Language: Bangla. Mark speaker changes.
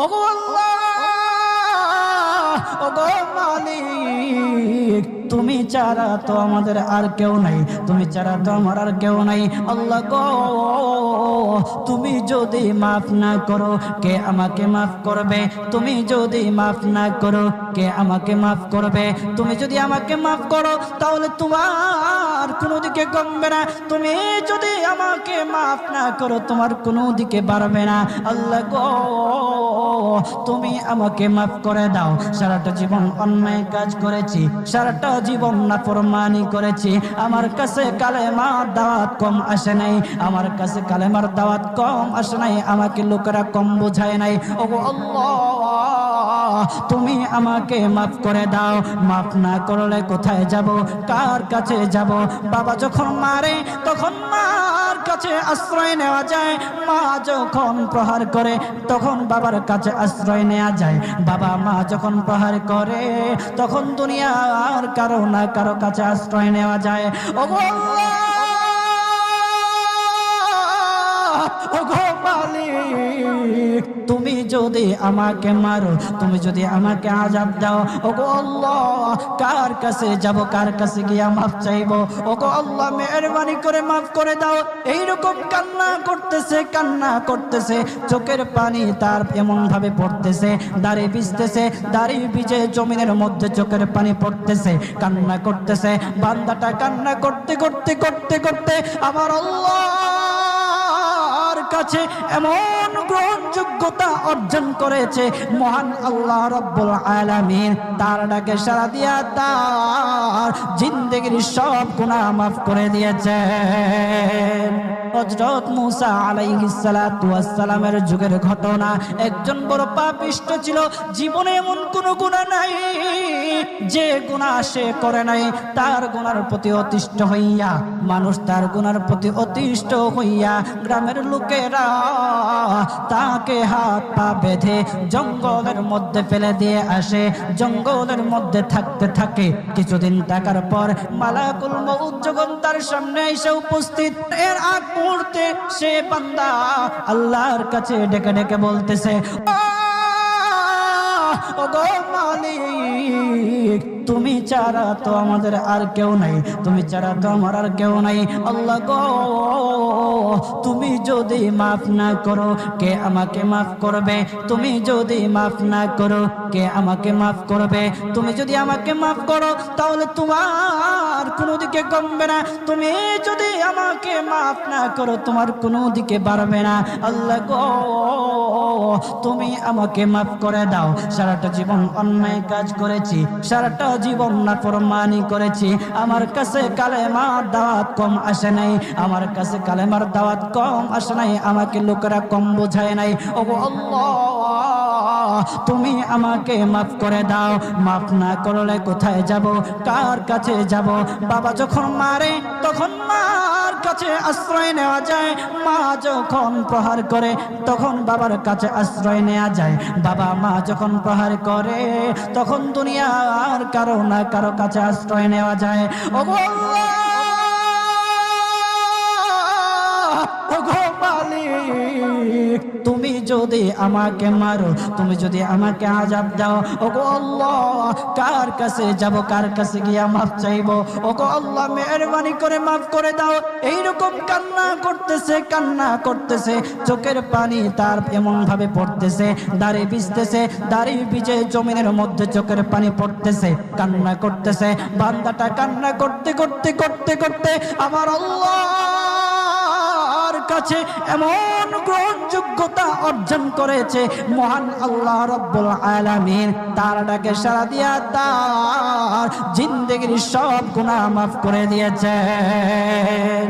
Speaker 1: ওগো আল্লাহ, ওগো মালিক, তুমি ছাড়া তো আমাদের আর কেউ নাই, তুমি ছাড়া তো আমার আর কেউ নাই। আল্লাহ গো, তুমি যদি মাফ না করো কে আমাকে মাফ করবে? তুমি যদি মাফ না করো কে আমাকে মাফ করবে? তুমি যদি আমাকে মাফ করো তাহলে তোমার কোনো দিকে কমবে না, তুমি যদি আমাকে মাফ না করো তোমার কোনো দিকে বাড়বে না। আল্লাহ গো, তুমি আমাকে মাফ করে দাও। সারাটা জীবন অন্যায় কাজ করেছি, সারাটা জীবন নাফরমানি করেছি, আমার কাছে কালেমার দাওয়াত কম আসে নাই, আমার কাছে কালেমার দাওয়াত কম আসে নাই, আমাকে লোকেরা কম বোঝায় নাই। ওগো আল্লাহ, তুমি আমাকে মাফ করে দাও। মাফ না করলে কোথায় যাব, কার কাছে যাব? বাবা যখন মারে তখন মার কাছে আশ্রয় নেওয়া যায়, মা যখন প্রহার করে তখন বাবার কাছে আশ্রয় নেওয়া যায়, বাবা মা যখন প্রহার করে তখন দুনিয়ার কারো না কারো কাছে আশ্রয় নেওয়া যায়। ওগো আল্লাহ, ওগো মালিক, তুমি যদি আমাকে মারো, তুমি যদি আমাকে আযাব দাও, ওগো আল্লাহ, কার কাছে যাব, কার কাছে গিয়া মাফ চাইবো? ওগো আল্লাহ, মেহেরবানি করে মাফ করে দাও। এইরকম কান্না করতেছে, কান্না করতেছে, চোখের পানি তার এমন ভাবে পড়তেছে, দাড়ি ভিজতেছে, দাড়ি ভিজে জমিনের মধ্যে চোখের পানি পড়তেছে, কান্না করতেছে। বান্দাটা কান্না করতে করতে করতে করতে আমার আল্লাহর কাছে এমন গ্রহণযোগ্যতা অর্জন করেছে, মহান আল্লাহ রাব্বুল আলামিন তার ডাকে সাড়া দিয়া তার জিন্দেগির সব গুনাহ মাফ করে দিয়েছেন। হযরত মূসা আলাইহিস সালাতু ওয়াস সালামের যুগের ঘটনা। একজন বড় পাপিষ্ঠ ছিল, জীবনে এমন কোন গুনাহ নাই যে গুনাহ সে করে নাই। তার গুনার প্রতি অতিষ্ঠ হইয়া, মানুষ তার গুনার প্রতি অতিষ্ঠ হইয়া গ্রামের লোকেরা তাকে হাত পা বেঁধে জঙ্গলের মধ্যে ফেলে দিয়ে আসে। জঙ্গলের মধ্যে থাকতে থাকে, কিছুদিন থাকার পর মালাকুল মউত যখন তার সামনে এসে উপস্থিত, এর আগ মুহূর্তে সে বান্দা আল্লাহর কাছে ডেকে ডেকে বলতেছে, ওগো মালিক, তুমি ছাড়া তো আমাদের আর কেউ নাই, তুমি ছাড়া তো আমার আর কেউ নাই। আল্লাহ গো, তুমি যদি মাফ না করো কে আমাকে মাফ করবে? তুমি যদি মাফ না করো কে আমাকে মাফ করবে? তুমি যদি আমাকে মাফ করো তাহলে তোমার কোনো দিকে কমবে না, তুমি যদি আমাকে মাফ না করো তোমার কোনো দিকে বাড়বে না। আল্লাহ গো, তুমি আমাকে মাফ করে দাও। সারাটা জীবন অন্যায় কাজ করেছি, সারাটা জীবন নাফরমানি করেছি, আমার কাছে কালেমার দাওয়াত কম আসে নাই, আমার কাছে কালেমার দাওয়াত কম আসে নাই, আমাকে লোকেরা কম বোঝায় নাই। ওগো আল্লাহ, তুমি আমাকে মাফ করে দাও। মাফ না করলে কোথায় যাব, কার কাছে যাব? বাবা যখন মারে তখন মার কাছে আশ্রয় নেওয়া যায়, মা যখন প্রহার করে তখন বাবার কাছে আশ্রয় নেওয়া যায়, বাবা মা যখন প্রহার করে তখন দুনিয়ার কারো না কারো কাছে আশ্রয় নেওয়া যায়। ওগো আল্লাহ, ওগো মালিক, তুমি যদি আমাকে মারো, তুমি যদি আমাকে আযাব দাও, ওগো আল্লাহ, কার কাছে যাব, কার কাছে গিয়া মাফ চাইবো? ওগো আল্লাহ, মেহেরবানি করে মাফ করে দাও। এইরকম কান্না করতেছে, কান্না করতেছে, চোখের পানি তার এমন ভাবে পড়তেছে, দাড়ি ভিজতেছে, দাড়ি ভিজে জমিনের মধ্যে চোখের পানি পড়তেছে, কান্না করতেছে। বান্দাটা কান্না করতে করতে করতে করতে আমার আল্লাহর কাছে এমন গ্রহণযোগ্যতা অর্জন করেছে, মহান আল্লাহ রাব্বুল আলামিন তার ডাকে সাড়া দিয়া তার জিন্দেগির সব গুনাহ মাফ করে দিয়েছেন।